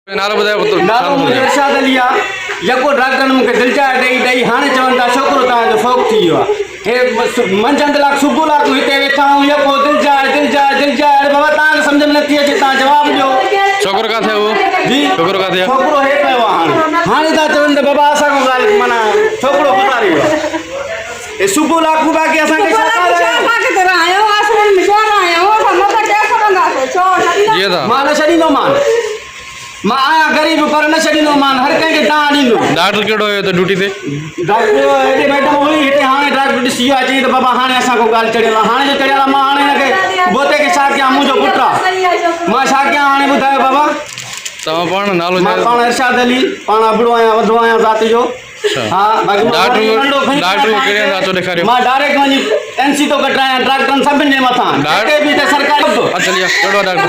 नालो ॿुधायो पुत्र। नालो मुंहिंजो इरशाद अली आहे। यको डॉक्टर मूंखे दिलजा ॾेई ॾेई हाणे चवनि था छोकिरो तव्हांजो शौक़ु थी वियो आहे। हे मंझंदि लाइ सुबुह लाइ हिते वेठा आहियूं यको दिलजा दिलजा दिलजा बाबा तव्हांखे सम्झ में नथी अचे तव्हां जवाबु ॾियो। छोकिरो किथे आहे उहो? जी छोकिरो किथे आहे? छोकिरो हे पियो आहे हाणे था चवनि त बाबा असांखां ॻाल्हि माना छोकिरो गुज़ारे वियो आहे। हे सुबुह लाइ बाक़ी असांखे छा मां न छॾींदोमान मां आहियां ग़रीब पर न छॾींदोमान हर कंहिंखे दान ॾींदो। डॉक्टर कहिड़ो हुयो त ड्यूटी ते? डॉक्टर हेॾे मैडम हुई हिते हाणे डॉक्टर ॾिसी वियो आहे चई त बाबा हाणे असांखां ॻाल्हि चढ़ियल आहे हाणे जो चढ़ियल आहे मां हाणे हिनखे बोते खे छा कयां मुंहिंजो पुटु आहे मां छा कयां हाणे ॿुधायो बाबा। तव्हां पाण नालो मां पाण इरशाद अली पाण अबड़ो आहियां वधो आहियां ज़ाति जो। हाँ बाक़ी डॉक्टर कहिड़े हंधि थो ॾेखारियो? मां डायरेक्ट वञी एनसी थो कटायां डॉक्टरनि सभिनि जे मथां जेके बि हिते सरकारी चलिए कहिड़ो डॉक्टर?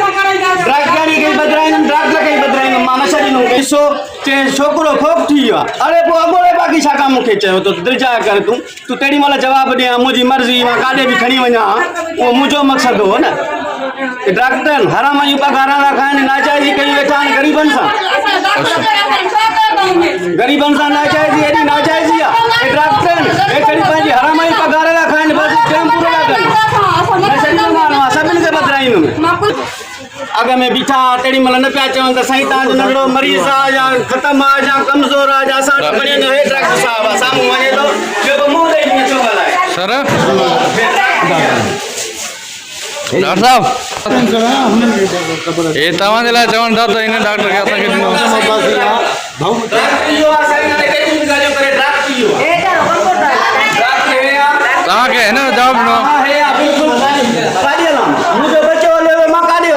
डॉक्टर खे बदिराईंदुमि डॉक्टर खे बदिराईंदुमि मां न छॾींदुमि। ॾिसो चए छोकिरो ख़ौफ़ थी वियो आहे। अरे पोइ अॻोड़े बाक़ी छा कमु मूंखे चयो तो दिलजाए कर तूं तेॾी महिल जवाबु ॾियां मुंहिंजी मर्ज़ी मां काॾे बि खणी वञा उहो मुंहिंजो मक़सदु हो न। डॉक्टरनि हराम जूं पघारां था खाइनि नाजाइज़ी कई वेठा आहिनि ग़रीबनि सां नाजाइज़ी एॾी नाजाइज़ी आहे। हे डॉक्टरनि हे खणी पंहिंजी हराम जी पघार था खाइनि बसि टाइम पूरो था कनि न छॾींदोमांव मां सभिनि खे बदिराईंदुमि। अॻ में बीठा तेॾी महिल न पिया चवनि त साईं तव्हांजो नंढड़ो मरीज़ आहे या ख़तमु आहे या कमज़ोर आहे या असां वटि खणी वञो हे डॉक्टर साहिबु आहे साम्हूं वञे थो ॿियो बि मुंहुं ॾेई नथो ॻाल्हाए। सर डॉक्टर साहब हे तव्हांजे लाइ चवनि था त हिन डॉक्टर खे असांखे ॾिनो तव्हांखे हिन जो जवाबु ॾिनो।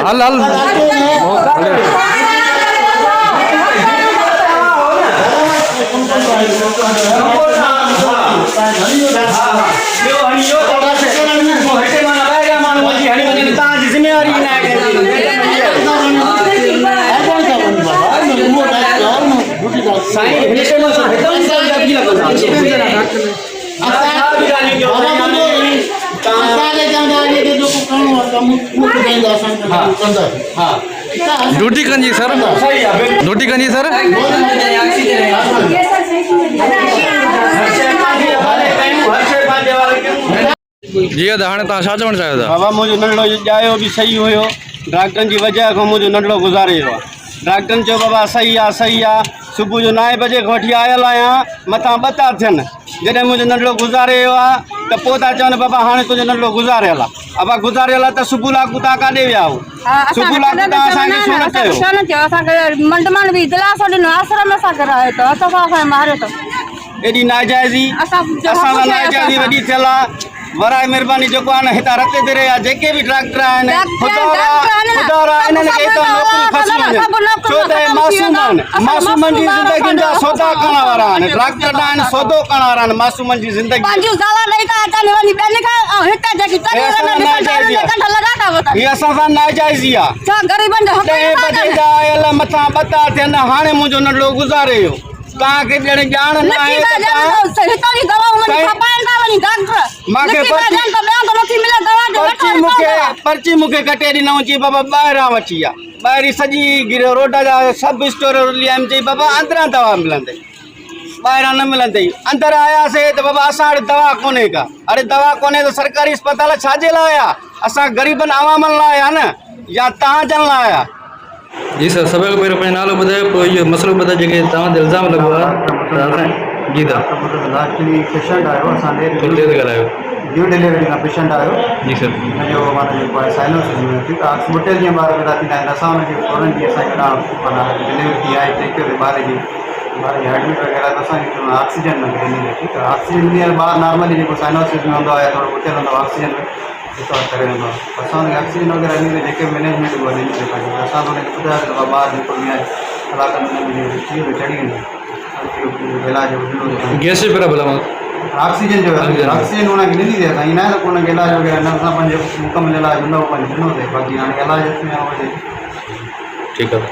हल हल ड्यूटी कंजी सर ड्यूटी कंजी सर जी हाणे तव्हां छा चवणु चाहियो था? बाबा मुंहिंजो नंढड़ो ॼायो बि सही हुयो डॉक्टरनि जी वजह खां मुंहिंजो नंढड़ो गुज़ारे वियो आहे। डॉक्टरनि चयो बाबा सही आहे सुबुह जो 9 बजे खां वठी आयल आहियां मथां 2 था थियनि जॾहिं मुंहिंजो नंढड़ो गुज़ारे वियो आहे त पोइ था चवनि बाबा हाणे तुंहिंजो नंढड़ो गुज़ारियल आहे। अब गुज़ारियल आहे त सुबुह लाकू तव्हां काॾे विया हो? सुबुह लाकू तव्हां असांखे छो न चयो? एॾी नाजाइज़ी असां सां नाजाइज़ी वॾी थियल आहे। वराए महिरबानी जेको आहे न हितां रते ते रहिया जेके बि डॉक्टर आहिनि इन्हनि खे हितां नौकरी फसी वञे छो त मासूमनि जी ज़िंदगी जा सौदा करण वारा आहिनि। डॉक्टर न आहिनि सौदो करण वारा आहिनि मासूमनि जी ज़िंदगी। हीअ असां सां नाजाइज़ी आहे। 10 बजे जा आयल मथां 2 था थियनि हाणे मुंहिंजो नंढड़ो गुज़ारे वियो तव्हांखे ॼण ॼाण न आहे। पर्ची मूंखे कटे ॾिनऊं चई बाबा ॿाहिरां वठी आहे ॿाहिरी सॼी रोड जा सभु स्टोर लियाम चई बाबा अंदरां दवा मिलंदई ॿाहिरां न मिलंदई। अंदरि आयासीं त बाबा असां वटि दवा कोन्हे का। अरे दवा कोन्हे त सरकारी अस्पताल छाजे लाइ आहे? असां ग़रीबनि आवामनि लाइ आहे न या तव्हां जन लाइ आहे? जी सर सभु खां पहिरियों पंहिंजो नालो ॿुधायो पोइ इहो मसइलो ॿुधायो जेके तव्हां ते इल्ज़ाम लॻो आहे जी दा पेशेंट आयो असांजे ॻाल्हायो न्यू डिलीवरी का पेशेंट आयो जी सर जो माना जेको आहे साइनोसिस में ठीकु आहे ऑक्सीमीटर जीअं ॿार पैदा थींदा आहिनि असां हुनखे फौरन जी असांखे माना डिलीवरी थी आहे चेक कयो ॿार जी एडमिट वग़ैरह त असांखे ऑक्सीजन न ॾिनी ठीकु आहे। ऑक्सीजन ॾींदी ॿार नॉर्मली जेको साइनोसिस में हूंदो आहे थोरो पुठियल हूंदो आहे ऑक्सीजन करे वेंदो आहे असां हुनखे ऑक्सीजन वग़ैरह ॾींदे जेके मैनेजमेंट उहा ॾींदी असां हुनखे ॿुधायो त ॿार जेको बि आहे कलाकनि में चढ़ी वेंदो इलाज गैस जो प्रॉब्लम आहे ऑक्सीजन जो ऑक्सीजन हुनखे ॾिनी अथई असां ईअं न आहे त हुनखे इलाज वग़ैरह न असां पंहिंजो मुकमल इलाज हूंदो पंहिंजो ॾिनो अथई बाक़ी हाणे इलाज में ठीकु आहे।